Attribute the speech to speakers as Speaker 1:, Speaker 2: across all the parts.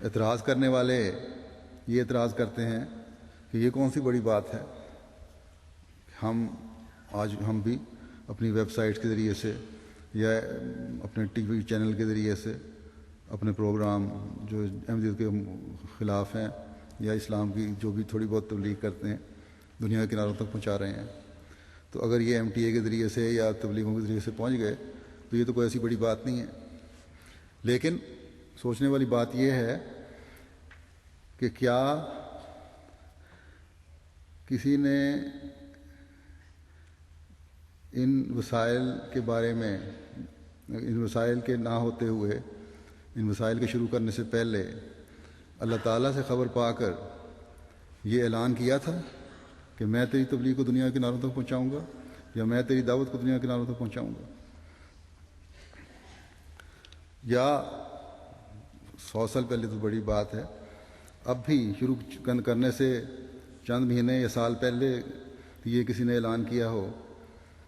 Speaker 1: اعتراض کرنے والے یہ اعتراض کرتے ہیں کہ یہ کون سی بڑی بات ہے، ہم بھی اپنی ویب سائٹ کے ذریعے سے یا اپنے ٹی وی چینل کے ذریعے سے اپنے پروگرام جو احمدیت کے خلاف ہیں یا اسلام کی جو بھی تھوڑی بہت تبلیغ کرتے ہیں دنیا کے کناروں تک پہنچا رہے ہیں. تو اگر یہ ایم ٹی اے کے ذریعے سے یا تبلیغوں کے ذریعے سے پہنچ گئے تو یہ تو کوئی ایسی بڑی بات نہیں ہے. لیکن سوچنے والی بات یہ ہے کہ کیا کسی نے ان وسائل کے بارے میں، ان وسائل کے نہ ہوتے ہوئے، ان وسائل کے شروع کرنے سے پہلے اللہ تعالیٰ سے خبر پا کر یہ اعلان کیا تھا کہ میں تیری تبلیغ کو دنیا کے کناروں تک پہنچاؤں گا یا میں تیری دعوت کو دنیا کے کناروں تک پہنچاؤں گا؟ یا 100 سال پہلے تو بڑی بات ہے، اب بھی شروع کرنے سے چند مہینے یا سال پہلے یہ کسی نے اعلان کیا ہو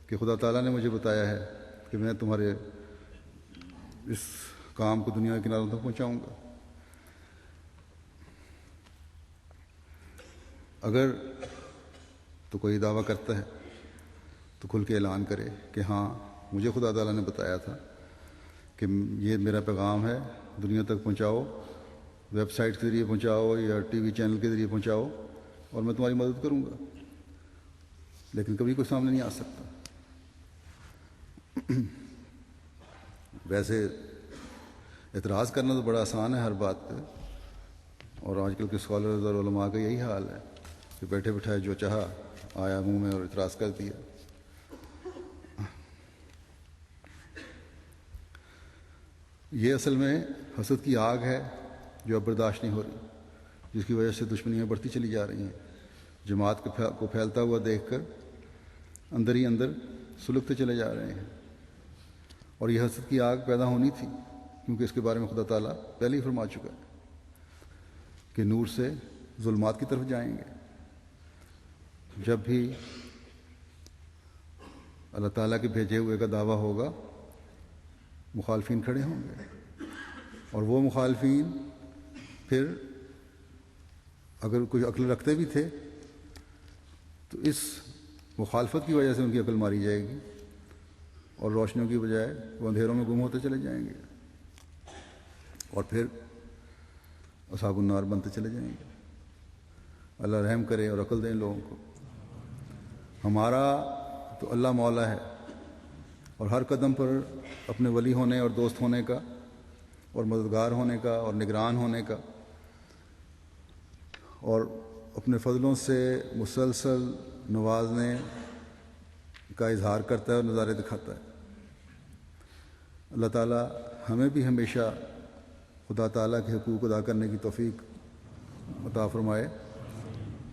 Speaker 1: کہ خدا تعالیٰ نے مجھے بتایا ہے کہ میں تمہارے اس کام کو دنیا کے کناروں تک پہنچاؤں گا. اگر تو کوئی دعویٰ کرتا ہے تو کھل کے اعلان کرے کہ ہاں مجھے خدا تعالیٰ نے بتایا تھا کہ یہ میرا پیغام ہے، دنیا تک پہنچاؤ، ویب سائٹ کے ذریعے پہنچاؤ یا ٹی وی چینل کے ذریعے پہنچاؤ اور میں تمہاری مدد کروں گا. لیکن کبھی کوئی سامنے نہیں آ سکتا. ویسے اعتراض کرنا تو بڑا آسان ہے ہر بات پہ، اور آج کل کے اسکالرز اور علماء کا یہی حال ہے کہ بیٹھے بٹھائے جو چاہا آیا منہ میں اور اعتراض کر دیا. یہ اصل میں حسد کی آگ ہے جو اب برداشت نہیں ہو رہی، جس کی وجہ سے دشمنیاں بڑھتی چلی جا رہی ہیں. جماعت کو پھیلتا ہوا دیکھ کر اندر ہی اندر سلگتے چلے جا رہے ہیں. اور یہ حسد کی آگ پیدا ہونی تھی کیونکہ اس کے بارے میں خدا تعالیٰ پہلے ہی فرما چکا ہے کہ نور سے ظلمات کی طرف جائیں گے. جب بھی اللہ تعالیٰ کے بھیجے ہوئے کا دعویٰ ہوگا مخالفین کھڑے ہوں گے، اور وہ مخالفین پھر اگر کوئی عقل رکھتے بھی تھے تو اس مخالفت کی وجہ سے ان کی عقل ماری جائے گی اور روشنیوں کی بجائے وہ اندھیروں میں گم ہوتے چلے جائیں گے اور پھر اصحاب النار بنتے چلے جائیں گے. اللہ رحم کرے اور عقل دیں لوگوں کو. ہمارا تو اللہ مولا ہے اور ہر قدم پر اپنے ولی ہونے اور دوست ہونے کا اور مددگار ہونے کا اور نگران ہونے کا اور اپنے فضلوں سے مسلسل نوازنے کا اظہار کرتا ہے اور نظارے دکھاتا ہے. اللہ تعالیٰ ہمیں بھی ہمیشہ خدا تعالیٰ کے حقوق ادا کرنے کی توفیق عطا فرمائے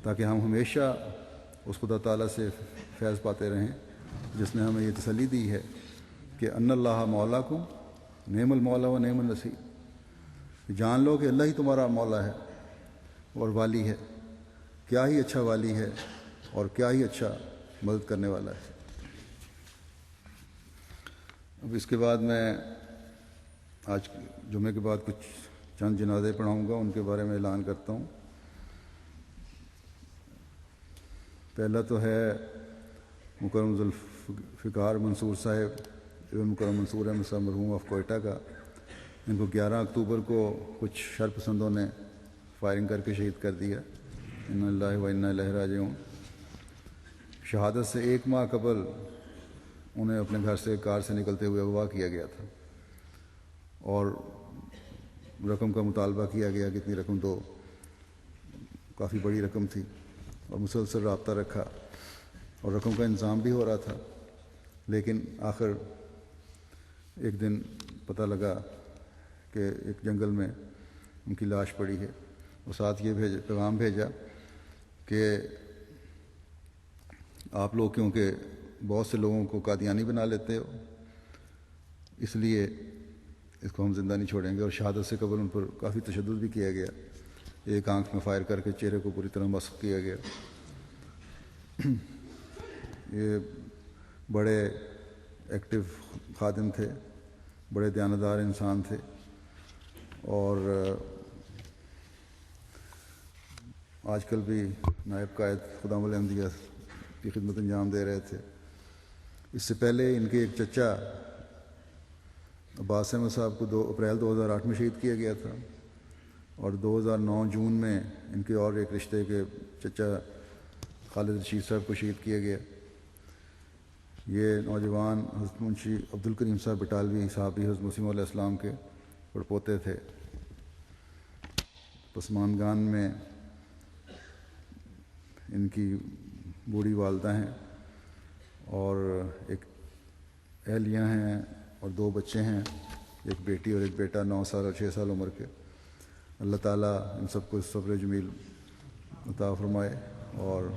Speaker 1: تاکہ ہم ہمیشہ اس خدا تعالیٰ سے فیض پاتے رہیں جس نے ہمیں یہ تسلی دی ہے کہ ان اللہ مولاکم نعم المولا و نعم النصیر. جان لو کہ اللہ ہی تمہارا مولا ہے اور والی ہے، کیا ہی اچھا والی ہے اور کیا ہی اچھا مدد کرنے والا ہے. اب اس کے بعد میں آج جمعے کے بعد کچھ چند جنازے پڑھاؤں گا، ان کے بارے میں اعلان کرتا ہوں. پہلا تو ہے مکرم ذوالفقار منصور صاحب ابن مکرم منصور احمد صاحب مرحوم آف کوئٹہ کا. ان کو 11 اکتوبر کو کچھ شر پسندوں نے فائرنگ کر کے شہید کر دیا. انا للہ و انا الیہ راجعون. شہادت سے 1 ماہ قبل انہیں اپنے گھر سے کار سے نکلتے ہوئے اغوا کیا گیا تھا اور رقم کا مطالبہ کیا گیا کہ اتنی رقم دو. کافی بڑی رقم تھی اور مسلسل رابطہ رکھا اور رقم کا انتظام بھی ہو رہا تھا. لیکن آخر ایک دن پتہ لگا کہ ایک جنگل میں ان کی لاش پڑی ہے اور ساتھ یہ پیغام بھیجا کہ آپ لوگ کیونکہ بہت سے لوگوں کو قادیانی بنا لیتے ہو اس لیے اس کو ہم زندہ نہیں چھوڑیں گے. اور شہادت سے قبل ان پر کافی تشدد بھی کیا گیا. ایک آنکھ میں فائر کر کے چہرے کو پوری طرح مسخ کیا گیا. یہ بڑے ایکٹیو خادم تھے، بڑے دیانتدار انسان تھے اور آج کل بھی نائب قائد خدام الاحمدیہ کی خدمت انجام دے رہے تھے۔ اس سے پہلے ان کے ایک چچا عباس احمد صاحب کو 2 اپریل 2008 میں شہید کیا گیا تھا، اور 2009 جون میں ان کے اور ایک رشتے کے چچا خالد رشید صاحب کو شہید کیا گیا۔ یہ نوجوان حضرت منشی عبد الکریم صاحب بٹالوی صحابی حضرت مسیح علیہ السلام کے پڑپوتے تھے۔ پسماندگان میں ان کی بوڑھی والدہ ہیں اور ایک اہلیہ ہیں اور 2 بچے ہیں، ایک بیٹی اور ایک بیٹا 9 سال اور 6 سال عمر کے۔ اللہ تعالیٰ ان سب کو صبر جمیل عطا فرمائے اور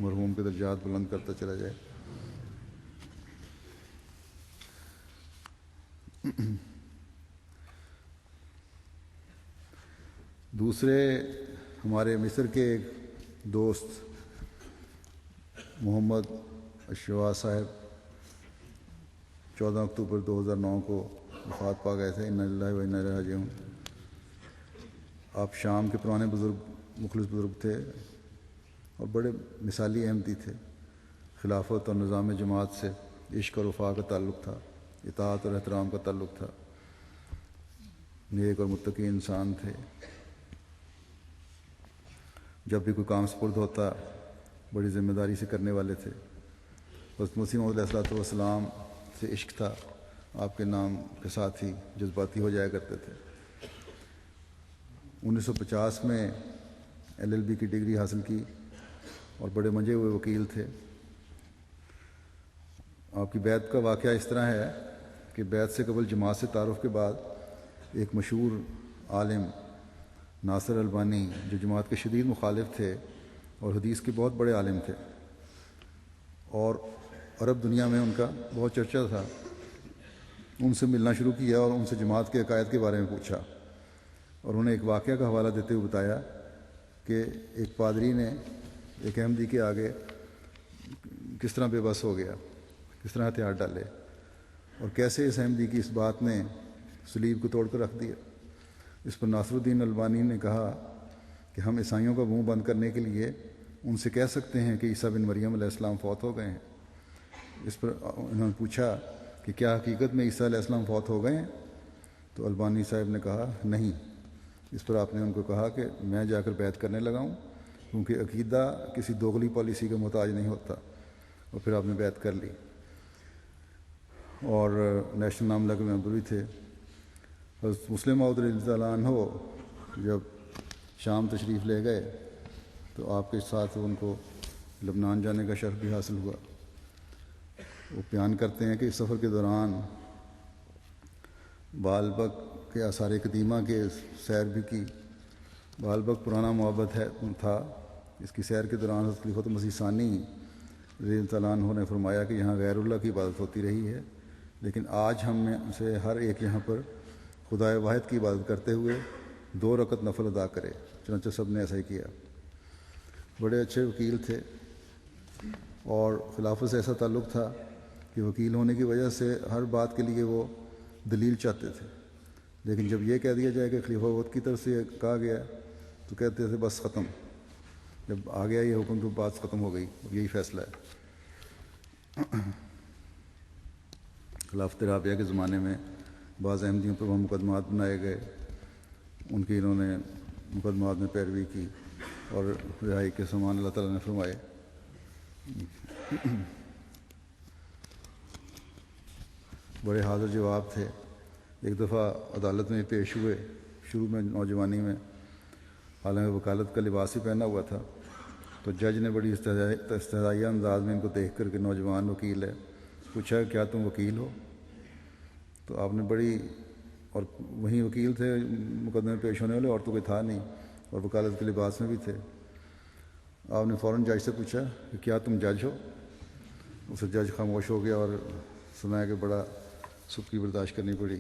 Speaker 1: مرحوم کے درجات بلند کرتا چلا جائے۔ دوسرے ہمارے مصر کے ایک دوست محمد اشوا صاحب 14 اکتوبر 2009 کو وفات پا گئے تھے۔ انا للہ و انا الیہ راجعون۔ آپ شام کے پرانے بزرگ، مخلص بزرگ تھے اور بڑے مثالی احمدی تھے۔ خلافت اور نظام جماعت سے عشق اور وفا کا تعلق تھا، اطاعت اور احترام کا تعلق تھا، نیک اور متقی انسان تھے۔ جب بھی کوئی کام سپرد ہوتا بڑی ذمہ داری سے کرنے والے تھے۔ حضرت مسیح علیہ السلام سے عشق تھا، آپ کے نام کے ساتھ ہی جذباتی ہو جایا کرتے تھے۔ 1950 میں LLB کی ڈگری حاصل کی اور بڑے منجے ہوئے وکیل تھے۔ آپ کی بیعت کا واقعہ اس طرح ہے کہ بیعت سے قبل جماعت سے تعارف کے بعد ایک مشہور عالم ناصر البانی، جو جماعت کے شدید مخالف تھے اور حدیث کے بہت بڑے عالم تھے اور عرب دنیا میں ان کا بہت چرچا تھا، ان سے ملنا شروع کیا اور ان سے جماعت کے عقائد کے بارے میں پوچھا، اور انہیں ایک واقعہ کا حوالہ دیتے ہوئے بتایا کہ ایک پادری نے ایک احمدی کے آگے کس طرح بے بس ہو گیا، کس طرح ہتھیار ڈالے، اور کیسے اس احمدی کی اس بات نے صلیب کو توڑ کر رکھ دیا۔ اس پر ناصر الدین البانی نے کہا کہ ہم عیسائیوں کا منہ بند کرنے کے لیے ان سے کہہ سکتے ہیں کہ عیسیٰ بن مریم علیہ السلام فوت ہو گئے ہیں۔ اس پر انہوں نے پوچھا کہ کیا حقیقت میں عیسیٰ علیہ السلام فوت ہو گئے ہیں؟ تو البانی صاحب نے کہا نہیں۔ اس پر آپ نے ان کو کہا کہ میں جا کر بیعت کرنے لگا ہوں، کیونکہ عقیدہ کسی دوغلی پالیسی کا محتاج نہیں ہوتا، اور پھر آپ نے بیعت کر لی۔ اور نیشنل نام کے ممبر بھی تھے۔ حضرت مسلم موعود رضی اللہ عنہ جب شام تشریف لے گئے تو آپ کے ساتھ ان کو لبنان جانے کا شرف بھی حاصل ہوا۔ وہ بیان کرتے ہیں کہ اس سفر کے دوران بالبک کے آثار قدیمہ کے سیر بھی کی۔ بالبک پرانا معبد تھا۔ اس کی سیر کے دوران حضرت خلیفۃ مسیح ثانی رضی اللہ عنہ نے فرمایا کہ یہاں غیر اللہ کی عبادت ہوتی رہی ہے، لیکن آج ہم میں سے ہر ایک یہاں پر خدائے واحد کی عبادت کرتے ہوئے 2 رکعت نفل ادا کرے۔ چنانچہ سب نے ایسا ہی کیا۔ بڑے اچھے وکیل تھے اور خلافت سے ایسا تعلق تھا کہ وکیل ہونے کی وجہ سے ہر بات کے لیے وہ دلیل چاہتے تھے، لیکن جب یہ کہہ دیا جائے کہ خلیفہ وقت کی طرف سے یہ کہا گیا تو کہتے تھے بس ختم، جب آ گیا یہ حکم تو بات ختم ہو گئی، یہی فیصلہ ہے۔ خلافت رابعہ کے زمانے میں بعض احمدیوں پر وہاں مقدمات بنائے گئے، ان کی انہوں نے مقدمات میں پیروی کی اور رہائی کے سامان اللہ تعالیٰ نے فرمائے۔ بڑے حاضر جواب تھے۔ ایک دفعہ عدالت میں پیش ہوئے، شروع میں نوجوانی میں، حالانکہ وکالت کا لباس ہی پہنا ہوا تھا، تو جج نے بڑی استحضائیہ انداز میں ان کو دیکھ کر کہ نوجوان وکیل ہے پوچھا کیا تم وکیل ہو؟ تو آپ نے بڑی، اور وہیں وکیل تھے مقدمے پیش ہونے والے، اور تو کوئی تھا نہیں، اور وکالت کے لباس میں بھی تھے۔ آپ نے فوراً جج سے پوچھا کہ کیا تم جج ہو؟ اسے جج خاموش ہو گیا اور سنایا کہ بڑا سختی برداشت کرنی پڑی۔